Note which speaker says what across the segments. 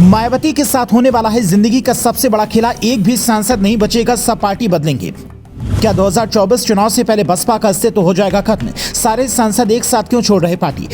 Speaker 1: मायावती के साथ होने वाला है जिंदगी का सबसे बड़ा खेला। एक भी सांसद नहीं बचेगा, सब पार्टी बदलेंगे। क्या 2024 चुनाव से पहले बसपा का अस्तित्व हो जाएगा खत्म? सारे सांसद एक साथ क्यों छोड़ रहे पार्टी?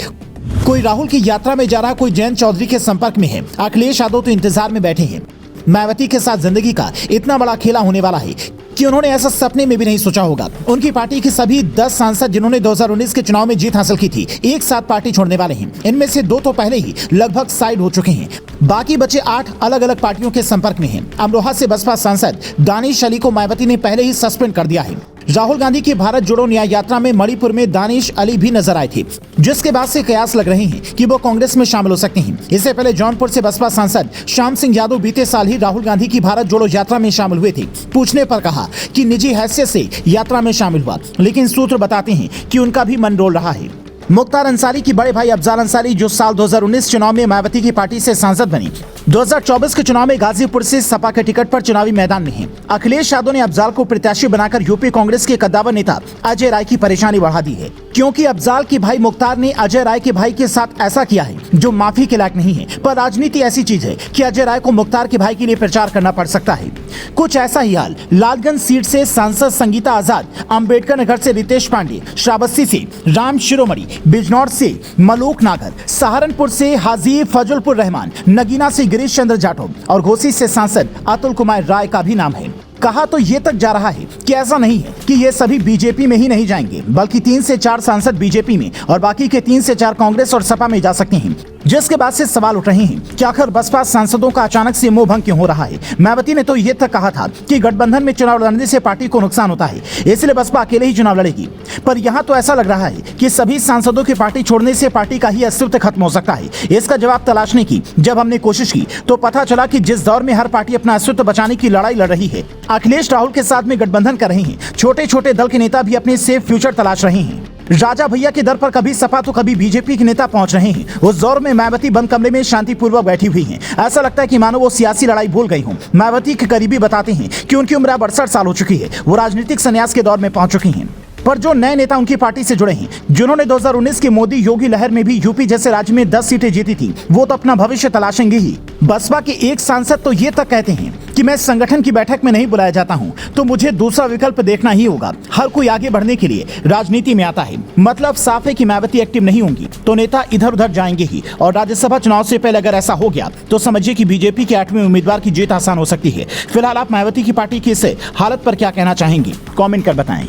Speaker 1: कोई राहुल की यात्रा में जा रहा, कोई जयंत चौधरी के संपर्क में है, अखिलेश यादव तो इंतजार में बैठे हैं। मायावती के साथ जिंदगी का इतना बड़ा खेला होने वाला है कि उन्होंने ऐसा सपने में भी नहीं सोचा होगा। उनकी पार्टी के सभी 10 सांसद जिन्होंने 2019 के चुनाव में जीत हासिल की थी, एक साथ पार्टी छोड़ने वाले हैं। इनमें से 2 तो पहले ही लगभग साइड हो चुके हैं। बाकी बचे 8 अलग अलग पार्टियों के संपर्क में हैं। अमरोहा से बसपा सांसद दानिश अली को मायावती ने पहले ही सस्पेंड कर दिया है। राहुल गांधी की भारत जोड़ो न्याय यात्रा में मणिपुर में दानिश अली भी नजर आए थे, जिसके बाद से कयास लग रहे हैं कि वो कांग्रेस में शामिल हो सकते हैं। इससे पहले जौनपुर से बसपा सांसद श्याम सिंह यादव बीते साल ही राहुल गांधी की भारत जोड़ो यात्रा में शामिल हुए थे। पूछने पर कहा कि निजी हैसियत से यात्रा में शामिल हुआ, लेकिन सूत्र बताते हैं कि उनका भी मन डोल रहा है। मुख्तार अंसारी की बड़े भाई अफजाल अंसारी, जो साल 2019 चुनाव में मायावती की पार्टी से सांसद बनी, 2024 के चुनाव में गाजीपुर से सपा के टिकट पर चुनावी मैदान में हैं। अखिलेश यादव ने अफजाल को प्रत्याशी बनाकर यूपी कांग्रेस के कद्दावर नेता अजय राय की परेशानी बढ़ा दी है, क्योंकि अफजाल के भाई मुख्तार ने अजय राय के भाई के साथ ऐसा किया है जो माफी के लायक नहीं है। पर राजनीति ऐसी चीज है कि अजय राय को मुख्तार के भाई के लिए प्रचार करना पड़ सकता है। कुछ ऐसा ही हाल लालगंज सीट से सांसद संगीता आजाद, अंबेडकर नगर से रितेश पांडे, श्रावस्ती से राम शिरोमणि, बिजनौर से मलूक नागर, सहारनपुर से हाजी फजलपुर रहमान, नगीना से गिरीश चंद्र जाटव और घोसी से सांसद अतुल कुमार राय का भी नाम है। कहा तो ये तक जा रहा है कि ऐसा नहीं है कि ये सभी बीजेपी में ही नहीं जाएंगे, बल्कि 3 से 4 सांसद बीजेपी में और बाकी के 3 से 4 कांग्रेस और सपा में जा सकते हैं। जिसके बाद से सवाल उठ रहे हैं कि आखिर बसपा सांसदों का अचानक से मोह भंग क्यों हो रहा है। मायावती ने तो ये तक कहा था कि गठबंधन में चुनाव लड़ने से पार्टी को नुकसान होता है, इसलिए बसपा अकेले ही चुनाव लड़ेगी। पर यहाँ तो ऐसा लग रहा है कि सभी सांसदों की पार्टी छोड़ने से पार्टी का ही अस्तित्व खत्म हो सकता है। इसका जवाब तलाशने की जब हमने कोशिश की तो पता चला कि जिस दौर में हर पार्टी अपना अस्तित्व बचाने की लड़ाई लड़ रही है, अखिलेश राहुल के साथ में गठबंधन कर रहे हैं। छोटे छोटे दल के नेता भी अपने सेफ फ्यूचर तलाश रहे हैं। राजा भैया के दर पर कभी सपा तो कभी बीजेपी के नेता पहुंच रहे हैं। उस दौर में मायावती बंद कमरे में शांतिपूर्वक बैठी हुई हैं। ऐसा लगता है कि मानो वो सियासी लड़ाई भूल गई हूं। मायावती के करीबी बताते हैं कि उनकी उम्र 68 साल हो चुकी है, वो राजनीतिक संन्यास के दौर में पहुंच चुकी हैं। पर जो नए नेता उनकी पार्टी से जुड़े हैं, जिन्होंने 2019 की मोदी योगी लहर में भी यूपी जैसे राज्य में 10 सीटें जीती थी, वो तो अपना भविष्य तलाशेंगे ही। बसपा के एक सांसद तो ये तक कहते हैं कि मैं संगठन की बैठक में नहीं बुलाया जाता हूं, तो मुझे दूसरा विकल्प देखना ही होगा। हर कोई आगे बढ़ने के लिए राजनीति में आता है। मतलब साफ है कि मायावती एक्टिव नहीं होंगी तो नेता इधर उधर जाएंगे ही। और राज्यसभा चुनाव से पहले अगर ऐसा हो गया तो समझिए कि बीजेपी के 8वें उम्मीदवार की जीत आसान हो सकती है। फिलहाल आप मायावती की पार्टी की इस हालत पर क्या कहना चाहेंगे, कॉमेंट कर बताएं।